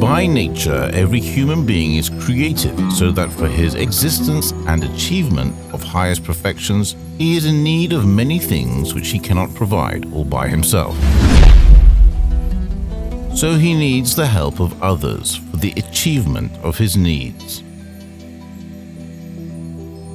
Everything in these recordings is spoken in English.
By nature, every human being is created so that for his existence and achievement of highest perfections, he is in need of many things which he cannot provide all by himself. So he needs the help of others for the achievement of his needs.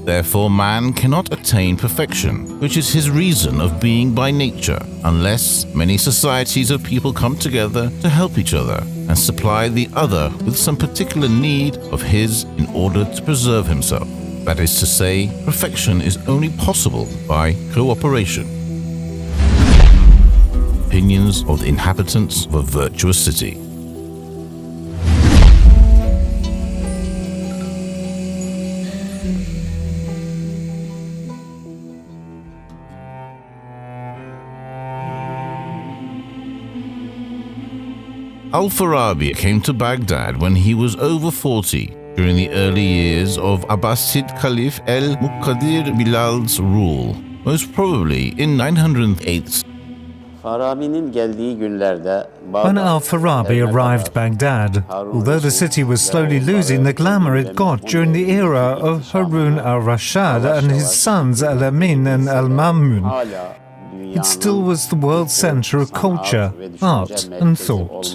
Therefore, man cannot attain perfection, which is his reason of being by nature, unless many societies of people come together to help each other and supply the other with some particular need of his in order to preserve himself. That is to say, perfection is only possible by cooperation. Opinions of the inhabitants of a virtuous city. Al-Farabi came to Baghdad when he was over 40, during the early years of Abbasid Caliph al-Muqtadir Bilal's rule, most probably in 908. When Al-Farabi arrived Baghdad, although the city was slowly losing the glamour it got during the era of Harun al-Rashid and his sons Al-Amin and Al-Mamun, it still was the world center of culture, art and thought.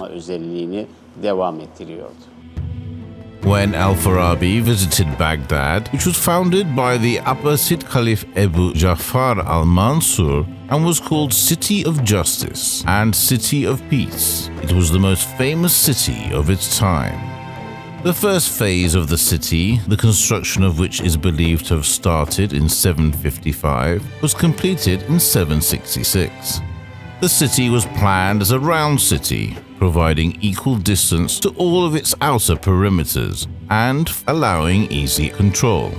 When Al-Farabi visited Baghdad, which was founded by the Abbasid Caliph Abu Ja'far al-Mansur and was called City of Justice and City of Peace, it was the most famous city of its time. The first phase of the city, the construction of which is believed to have started in 755, was completed in 766. The city was planned as a round city, providing equal distance to all of its outer perimeters and allowing easy control.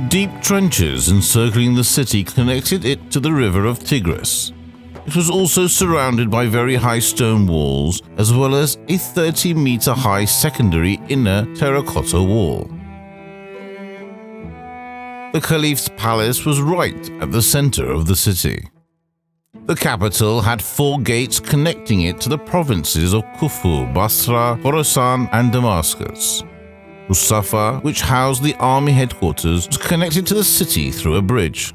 Deep trenches encircling the city connected it to the river of Tigris. It was also surrounded by very high stone walls, as well as a 30-meter high secondary inner terracotta wall. The Caliph's palace was right at the center of the city. The capital had 4 gates connecting it to the provinces of Kufu, Basra, Khorāsān, and Damascus. Musafa, which housed the army headquarters, was connected to the city through a bridge.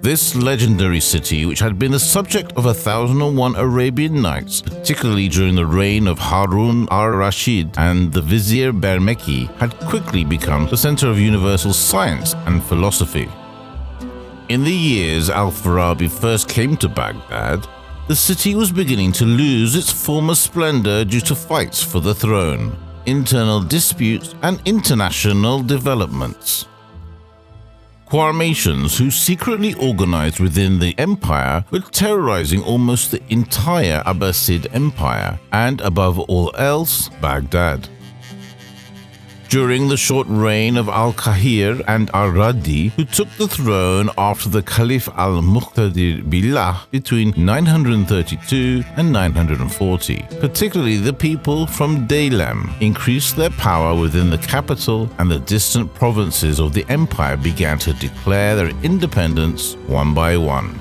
This legendary city, which had been the subject of 1001 Arabian Nights, particularly during the reign of Harun al-Rashid and the Vizier Bermeki, had quickly become the center of universal science and philosophy. In the years Al-Farabi first came to Baghdad, the city was beginning to lose its former splendor due to fights for the throne, internal disputes, and international developments. Khwarāsāns, who secretly organized within the empire, were terrorizing almost the entire Abbasid Empire and, above all else, Baghdad. During the short reign of Al-Kahir and Al-Radi, who took the throne after the Caliph al-Muqtadir Billah between 932 and 940, particularly the people from Daylem increased their power within the capital, and the distant provinces of the empire began to declare their independence one by one.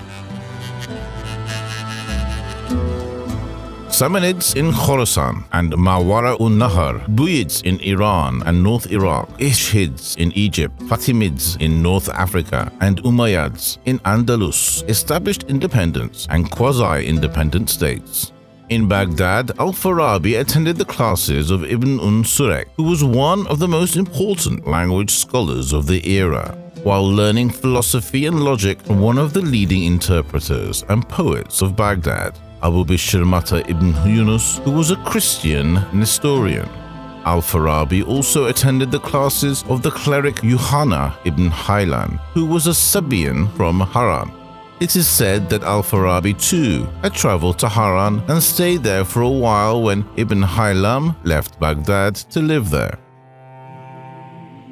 Samanids in Khorāsān and Mawara-un-Nahar, Buyids in Iran and North Iraq, Ishids in Egypt, Fatimids in North Africa, and Umayyads in Andalus established independence and quasi-independent states. In Baghdad, Al-Farabi attended the classes of Ibn Surek, who was one of the most important language scholars of the era, while learning philosophy and logic from one of the leading interpreters and poets of Baghdad, Abu Bishr Mata ibn Yunus, who was a Christian Nestorian. Al-Farabi also attended the classes of the cleric Yuhanna ibn Haylan, who was a Sabian from Haran. It is said that Al-Farabi too had traveled to Haran and stayed there for a while when Ibn Haylam left Baghdad to live there.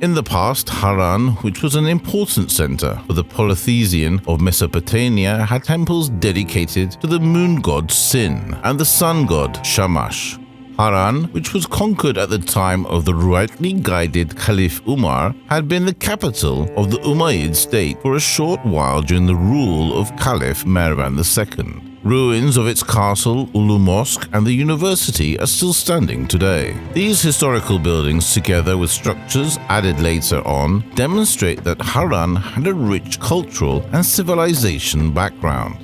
In the past, Haran, which was an important center for the polytheism of Mesopotamia, had temples dedicated to the moon god Sin and the sun god Shamash. Haran, which was conquered at the time of the rightly guided Caliph Umar, had been the capital of the Umayyad state for a short while during the rule of Caliph Marwan II. Ruins of its castle, Ulu Mosque, and the university are still standing today. These historical buildings, together with structures added later on, demonstrate that Haran had a rich cultural and civilization background.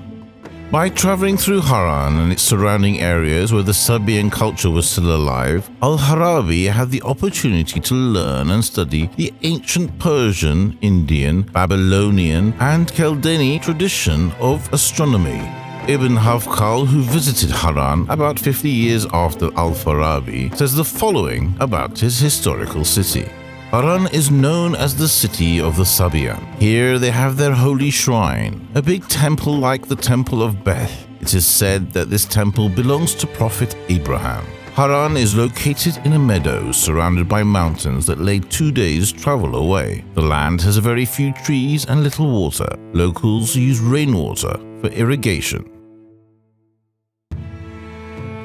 By traveling through Haran and its surrounding areas where the Sabian culture was still alive, Al-Farabi had the opportunity to learn and study the ancient Persian, Indian, Babylonian, and Chaldean tradition of astronomy. Ibn Hafkal, who visited Haran about 50 years after Al-Farabi, says the following about his historical city. Haran is known as the city of the Sabian. Here they have their holy shrine, a big temple like the Temple of Beth. It is said that this temple belongs to Prophet Abraham. Haran is located in a meadow surrounded by mountains that lay 2 days' travel away. The land has very few trees and little water. Locals use rainwater for irrigation.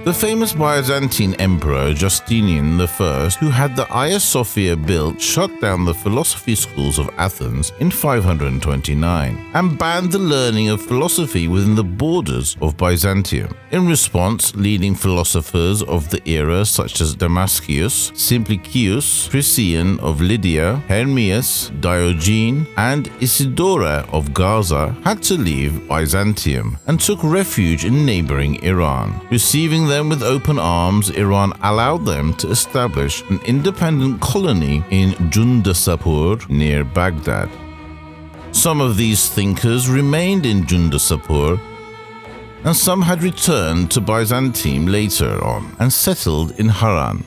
The famous Byzantine emperor Justinian I, who had the Hagia Sophia built, shut down the philosophy schools of Athens in 529 and banned the learning of philosophy within the borders of Byzantium. In response, leading philosophers of the era such as Damascus, Simplicius, Chrysian of Lydia, Hermias, Diogenes, and Isidora of Gaza had to leave Byzantium and took refuge in neighboring Iran. Receiving them with open arms, Iran allowed them to establish an independent colony in Jundasapur near Baghdad. Some of these thinkers remained in Jundasapur, and some had returned to Byzantium later on and settled in Haran.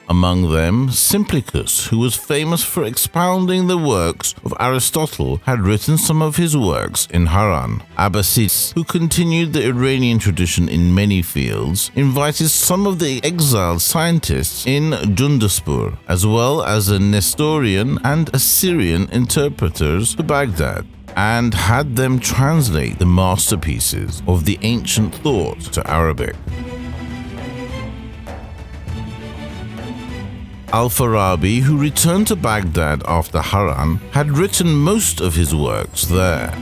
Among them, Simplicus, who was famous for expounding the works of Aristotle, had written some of his works in Haran. Avicenna, who continued the Iranian tradition in many fields, invited some of the exiled scientists in Jundaspur, as well as the Nestorian and Assyrian interpreters to Baghdad, and had them translate the masterpieces of the ancient thought to Arabic. Al-Farabi, who returned to Baghdad after Haran, had written most of his works there.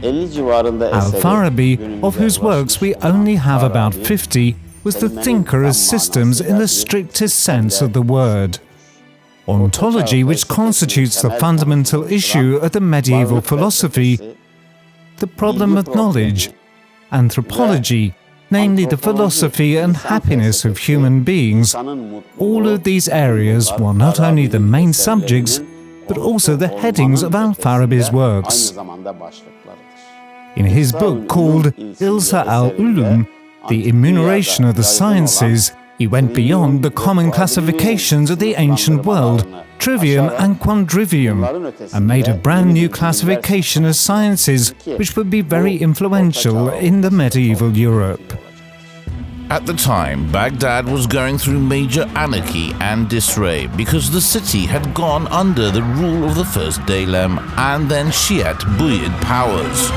Al-Farabi, of whose works we only have about 50, was the thinker of systems in the strictest sense of the word. Ontology, which constitutes the fundamental issue of the medieval philosophy, the problem of knowledge, anthropology, namely the philosophy and happiness of human beings. All of these areas were not only the main subjects, but also the headings of Al-Farabi's works. In his book called Ilsa al-Ulum, The Enumeration of the Sciences, he went beyond the common classifications of the ancient world, trivium and quadrivium, and made a brand new classification of sciences which would be very influential in the medieval Europe. At the time, Baghdad was going through major anarchy and disarray because the city had gone under the rule of the first Daylem and then Shiite Buyid powers.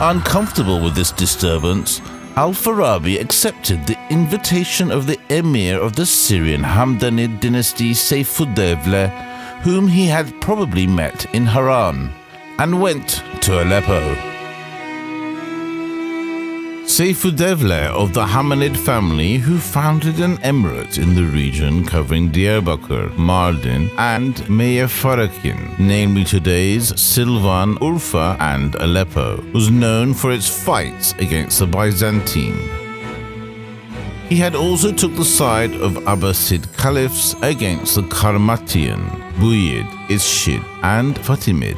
Uncomfortable with this disturbance, Al-Farabi accepted the invitation of the emir of the Syrian Hamdanid dynasty Seyfuddevle, whom he had probably met in Haran, and went to Aleppo. Seyfuddevle of the Hamdanid family, who founded an emirate in the region covering Diyarbakir, Mardin, and Meyafarakin, namely today's Silvan, Urfa, and Aleppo, was known for its fights against the Byzantine. He had also took the side of Abbasid caliphs against the Karmatian, Buyid, Ishid, and Fatimid.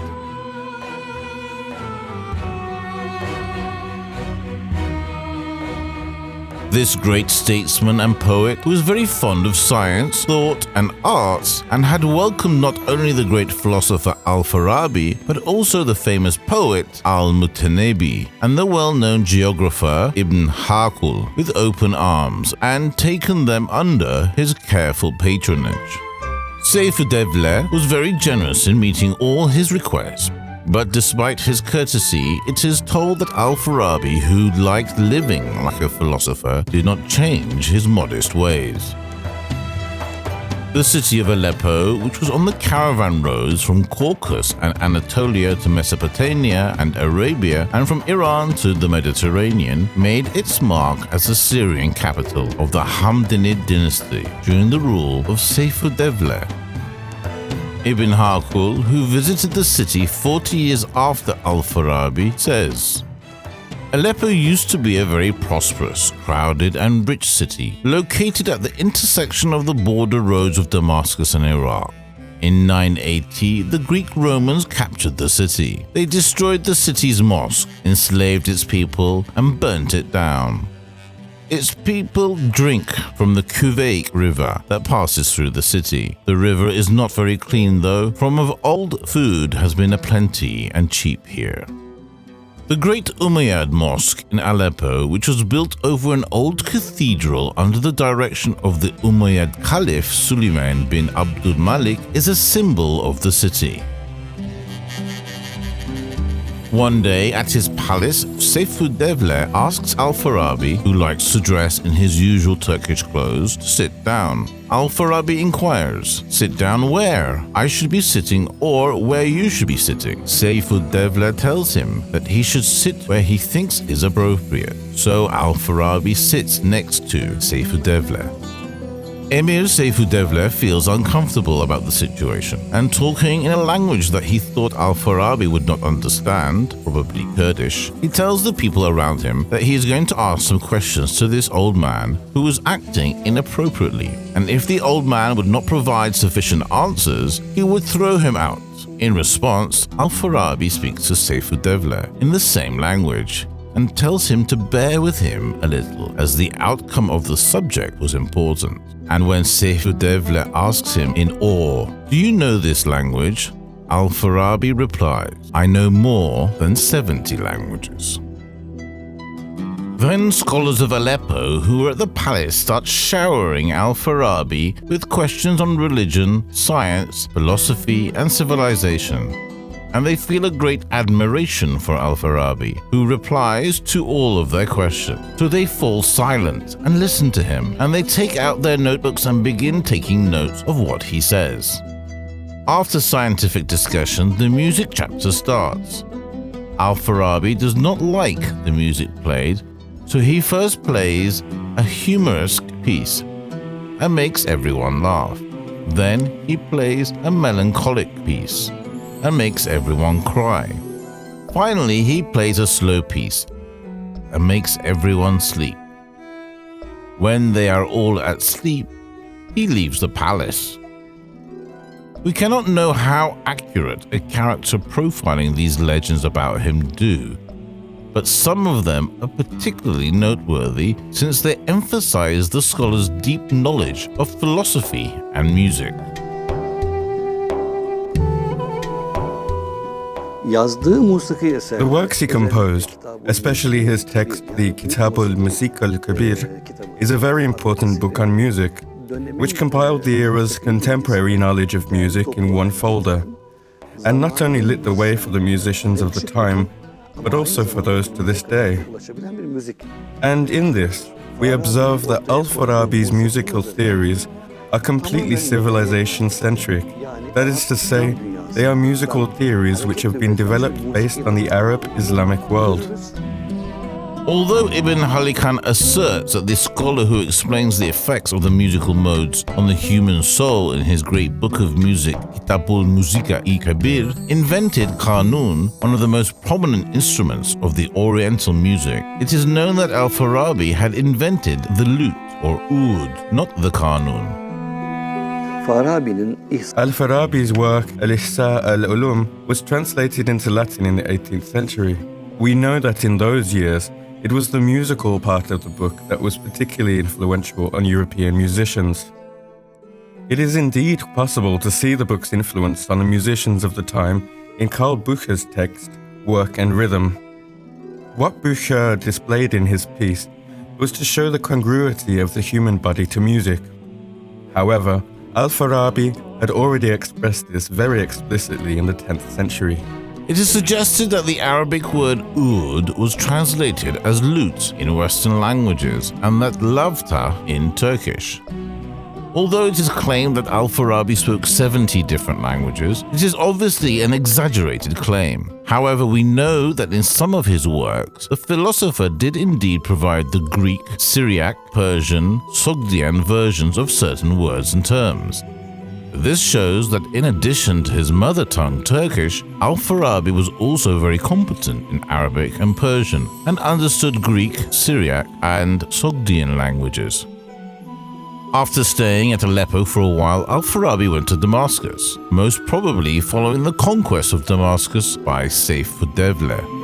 This great statesman and poet, who was very fond of science, thought, and arts, and had welcomed not only the great philosopher Al-Farabi, but also the famous poet Al-Mutanabi and the well-known geographer Ibn Haqul with open arms, and taken them under his careful patronage. Seyfuddevle was very generous in meeting all his requests. But despite his courtesy, it is told that Al-Farabi, who liked living like a philosopher, did not change his modest ways. The city of Aleppo, which was on the caravan roads from Caucasus and Anatolia to Mesopotamia and Arabia, and from Iran to the Mediterranean, made its mark as the Syrian capital of the Hamdanid dynasty during the rule of Seyf-ud-Dawla. Ibn Hakul, who visited the city 40 years after Al-Farabi, says, Aleppo used to be a very prosperous, crowded and rich city, located at the intersection of the border roads of Damascus and Iraq. In 980, the Greek Romans captured the city. They destroyed the city's mosque, enslaved its people, and burnt it down. Its people drink from the Kuveyk River that passes through the city. The river is not very clean though, from of old food has been aplenty and cheap here. The great Umayyad Mosque in Aleppo, which was built over an old cathedral under the direction of the Umayyad Caliph Suleiman bin Abdul Malik, is a symbol of the city. One day at his palace, Seyf-ud-Dawla asks Al-Farabi, who likes to dress in his usual Turkish clothes, to sit down. Al-Farabi inquires, "Sit down where? I should be sitting or where you should be sitting." Seyf-ud-Dawla tells him that he should sit where he thinks is appropriate. So Al-Farabi sits next to Seyf-ud-Dawla. Emir Seyf-ud-Dawla feels uncomfortable about the situation, and talking in a language that he thought Al-Farabi would not understand, probably Kurdish, he tells the people around him that he is going to ask some questions to this old man who was acting inappropriately, and if the old man would not provide sufficient answers, he would throw him out. In response, Al-Farabi speaks to Seyf-ud-Dawla in the same language, and tells him to bear with him a little, as the outcome of the subject was important. And when Seyf-ud-Dawla asks him in awe, "Do you know this language?" Al-Farabi replies, "I know more than 70 languages." Then scholars of Aleppo who were at the palace start showering Al-Farabi with questions on religion, science, philosophy, and civilization. And they feel a great admiration for Al-Farabi, who replies to all of their questions. So they fall silent and listen to him, and they take out their notebooks and begin taking notes of what he says. After scientific discussion, the music chapter starts. Al-Farabi does not like the music played, so he first plays a humorous piece and makes everyone laugh. Then he plays a melancholic piece and makes everyone cry. Finally, he plays a slow piece and makes everyone sleep. When they are all at sleep, he leaves the palace. We cannot know how accurate a character profiling these legends about him do, but some of them are particularly noteworthy since they emphasize the scholar's deep knowledge of philosophy and music. The works he composed, especially his text, the Kitab al-Musik al-Kabir, is a very important book on music, which compiled the era's contemporary knowledge of music in one folder, and not only lit the way for the musicians of the time, but also for those to this day. And in this, we observe that Al-Farabi's musical theories are completely civilization-centric. That is to say, they are musical theories which have been developed based on the Arab Islamic world. Although Ibn Halikan asserts that the scholar who explains the effects of the musical modes on the human soul in his great book of music, Kitab al-Musik al-Kabir, invented Qanun, one of the most prominent instruments of the Oriental music, it is known that Al-Farabi had invented the lute, or oud, not the Qanun. Al-Farabi's work, Al-Ihsa al-Ulum, was translated into Latin in the 18th century. We know that in those years, it was the musical part of the book that was particularly influential on European musicians. It is indeed possible to see the book's influence on the musicians of the time in Karl Bücher's text, work and rhythm. What Bücher displayed in his piece was to show the congruity of the human body to music. However, Al-Farabi had already expressed this very explicitly in the 10th century. It is suggested that the Arabic word oud was translated as lute in Western languages and that lavta in Turkish. Although it is claimed that Al-Farabi spoke 70 different languages, it is obviously an exaggerated claim. However, we know that in some of his works, the philosopher did indeed provide the Greek, Syriac, Persian, Sogdian versions of certain words and terms. This shows that in addition to his mother tongue Turkish, Al-Farabi was also very competent in Arabic and Persian and understood Greek, Syriac, and Sogdian languages. After staying at Aleppo for a while, Al-Farabi went to Damascus, most probably following the conquest of Damascus by Seyf-ud-Devle.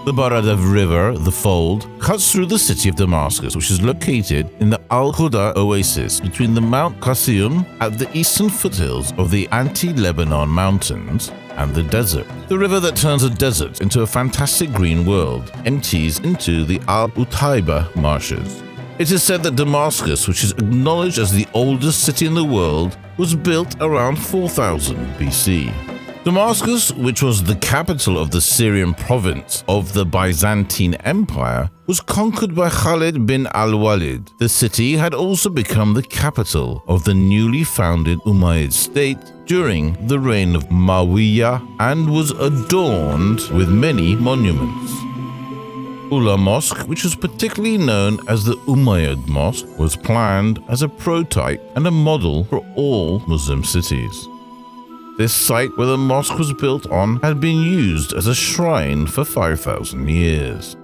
The Faryāb River, the Fold, cuts through the city of Damascus, which is located in the Al-Huda oasis between the Mount Qasim at the eastern foothills of the anti-Lebanon mountains and the desert. The river that turns a desert into a fantastic green world empties into the Al-Utaiba marshes. It is said that Damascus, which is acknowledged as the oldest city in the world, was built around 4000 BC. Damascus, which was the capital of the Syrian province of the Byzantine Empire, was conquered by Khalid bin al-Walid. The city had also become the capital of the newly founded Umayyad state during the reign of Muawiyah and was adorned with many monuments. Ula Mosque, which was particularly known as the Umayyad Mosque, was planned as a prototype and a model for all Muslim cities. This site where the mosque was built on had been used as a shrine for 5,000 years.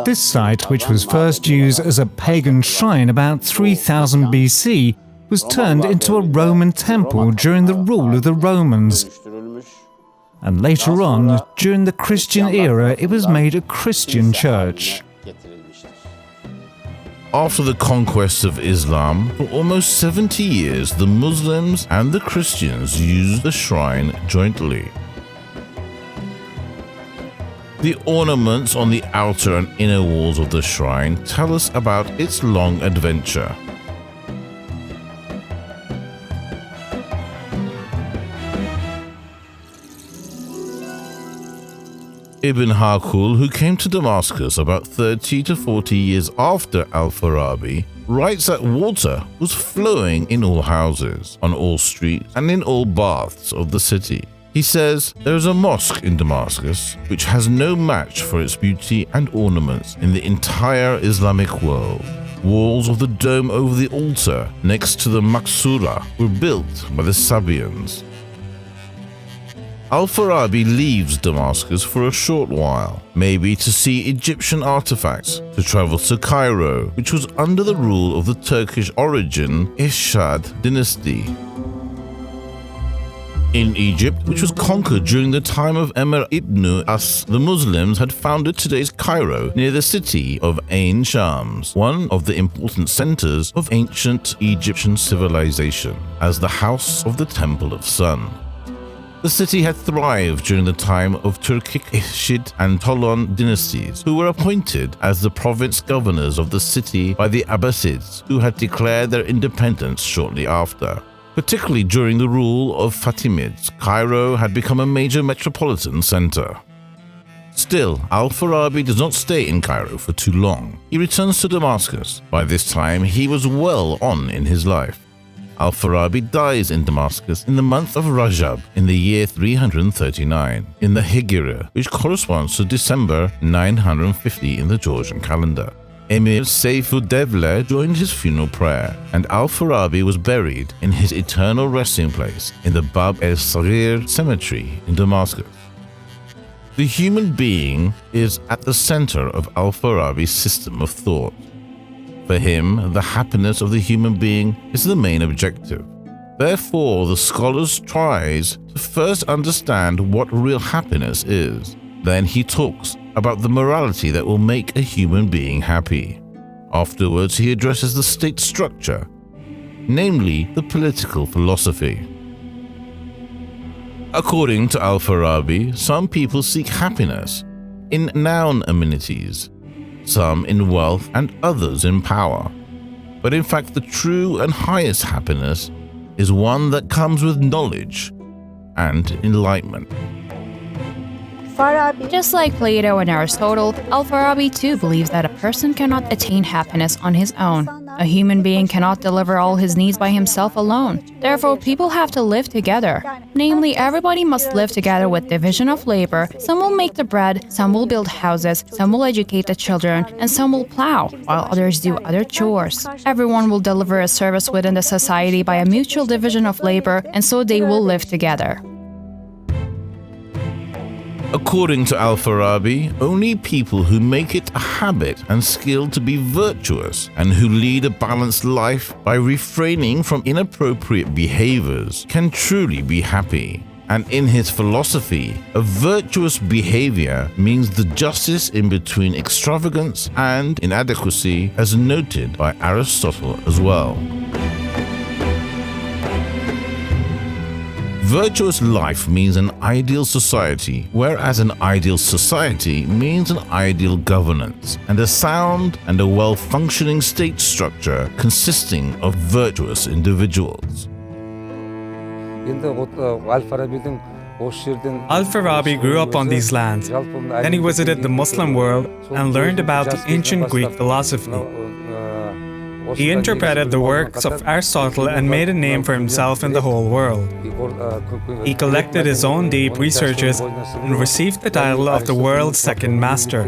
This site, which was first used as a pagan shrine about 3000 BC, was turned into a Roman temple during the rule of the Romans. And later on, during the Christian era, it was made a Christian church. After the conquest of Islam, for almost 70 years, the Muslims and the Christians used the shrine jointly. The ornaments on the outer and inner walls of the shrine tell us about its long adventure. Ibn Hakul, who came to Damascus about 30 to 40 years after Al-Farabi, writes that water was flowing in all houses, on all streets, and in all baths of the city. He says, "There is a mosque in Damascus which has no match for its beauty and ornaments in the entire Islamic world. Walls of the dome over the altar next to the Maqsura were built by the Sabians." Al-Farabi leaves Damascus for a short while, maybe to see Egyptian artifacts, to travel to Cairo, which was under the rule of the Turkish origin Ishad dynasty. In Egypt, which was conquered during the time of Emir ibn As, the Muslims had founded today's Cairo near the city of Ain Shams, one of the important centers of ancient Egyptian civilization, as the house of the Temple of Sun. The city had thrived during the time of Turkic Ishid and Toulon dynasties, who were appointed as the province governors of the city by the Abbasids, who had declared their independence shortly after. Particularly during the rule of Fatimids, Cairo had become a major metropolitan center. Still, Al-Farabi does not stay in Cairo for too long. He returns to Damascus. By this time, he was well on in his life. Al-Farabi dies in Damascus in the month of Rajab in the year 339 in the Hijra, which corresponds to December 950 in the Georgian calendar. Emir Seyf-ud-Devle joined his funeral prayer, and Al-Farabi was buried in his eternal resting place in the Bab el-Saghir cemetery in Damascus. The human being is at the center of Al-Farabi's system of thought. For him, the happiness of the human being is the main objective. Therefore, the scholar tries to first understand what real happiness is. Then he talks about the morality that will make a human being happy. Afterwards, he addresses the state structure, namely the political philosophy. According to Al-Farabi, some people seek happiness in noun amenities, some in wealth and others in power. But in fact, the true and highest happiness is one that comes with knowledge and enlightenment. Just like Plato and Aristotle, Al-Farabi too believes that a person cannot attain happiness on his own. A human being cannot deliver all his needs by himself alone. Therefore, people have to live together. Namely, everybody must live together with division of labor. Some will make the bread, some will build houses, some will educate the children, and some will plow, while others do other chores. Everyone will deliver a service within the society by a mutual division of labor, and so they will live together. According to Al-Farabi, only people who make it a habit and skill to be virtuous and who lead a balanced life by refraining from inappropriate behaviors can truly be happy. And in his philosophy, a virtuous behavior means the justice in between extravagance and inadequacy, as noted by Aristotle as well. Virtuous life means an ideal society, whereas an ideal society means an ideal governance, and a sound and a well-functioning state structure consisting of virtuous individuals. Al-Farabi grew up on these lands. Then he visited the Muslim world and learned about the ancient Greek philosophy. He interpreted the works of Aristotle and made a name for himself in the whole world. He collected his own deep researches and received the title of the world's second master.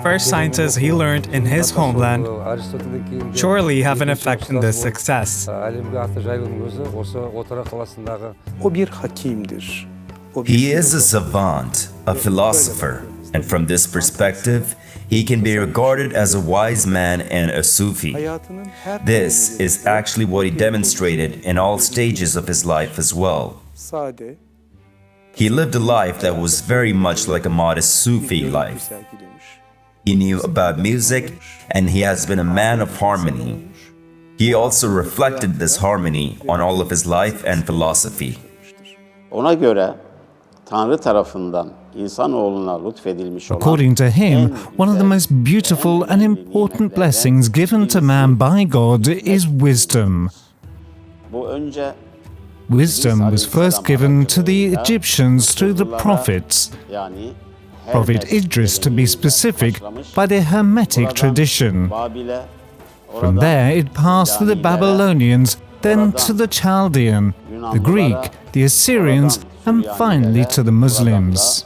First sciences he learned in his homeland surely have an effect in this success. He is a savant, a philosopher, and from this perspective, he can be regarded as a wise man and a Sufi. This is actually what he demonstrated in all stages of his life as well. He lived a life that was very much like a modest Sufi life. He knew about music, and he has been a man of harmony. He also reflected this harmony on all of his life and philosophy. According to him, one of the most beautiful and important blessings given to man by God is wisdom. Wisdom was first given to the Egyptians through the prophets, Prophet Idris to be specific, by the Hermetic tradition. From there it passed to the Babylonians, then to the Chaldean, the Greek, the Assyrians, and finally to the Muslims.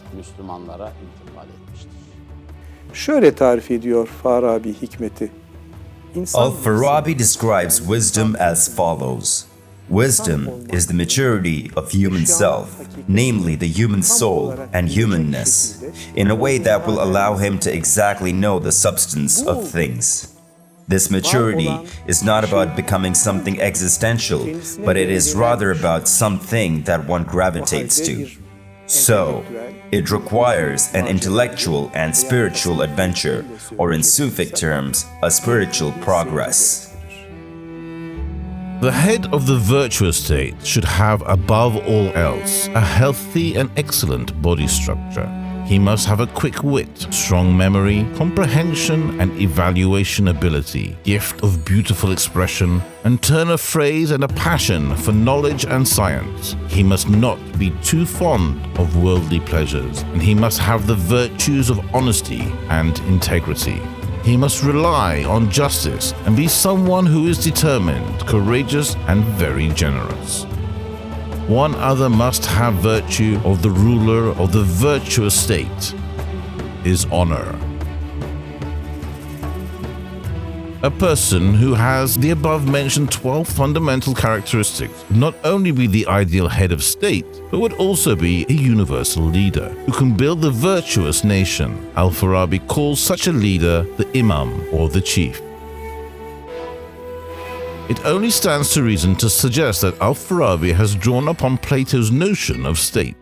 Al-Farabi describes wisdom as follows. Wisdom is the maturity of human self, namely the human soul and humanness, in a way that will allow him to exactly know the substance of things. This maturity is not about becoming something existential, but it is rather about something that one gravitates to. So, it requires an intellectual and spiritual adventure, or in Sufic terms, a spiritual progress. The head of the virtuous state should have, above all else, a healthy and excellent body structure. He must have a quick wit, strong memory, comprehension and evaluation ability, gift of beautiful expression, and turn of phrase and a passion for knowledge and science. He must not be too fond of worldly pleasures, and he must have the virtues of honesty and integrity. He must rely on justice and be someone who is determined, courageous, and very generous. One other must-have virtue of the ruler of the virtuous state is honor. A person who has the above-mentioned 12 fundamental characteristics would not only be the ideal head of state, but would also be a universal leader who can build the virtuous nation. Al-Farabi calls such a leader the Imam, or the chief. It only stands to reason to suggest that Al-Farabi has drawn upon Plato's notion of state,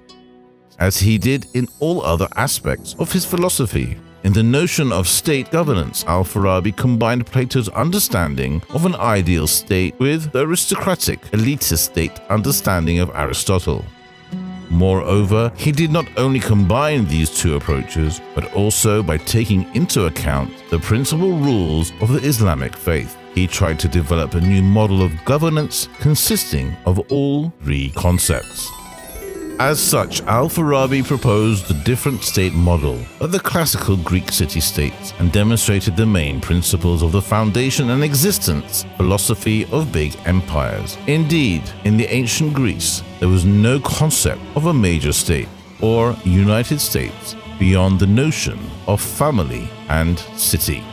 as he did in all other aspects of his philosophy. In the notion of state governance, Al-Farabi combined Plato's understanding of an ideal state with the aristocratic, elitist state understanding of Aristotle. Moreover, he did not only combine these two approaches, but also by taking into account the principal rules of the Islamic faith. He tried to develop a new model of governance consisting of all three concepts. As such, Al-Farabi proposed the different state model of the classical Greek city-states and demonstrated the main principles of the foundation and existence philosophy of big empires. Indeed, in the ancient Greece, there was no concept of a major state or United States beyond the notion of family and city.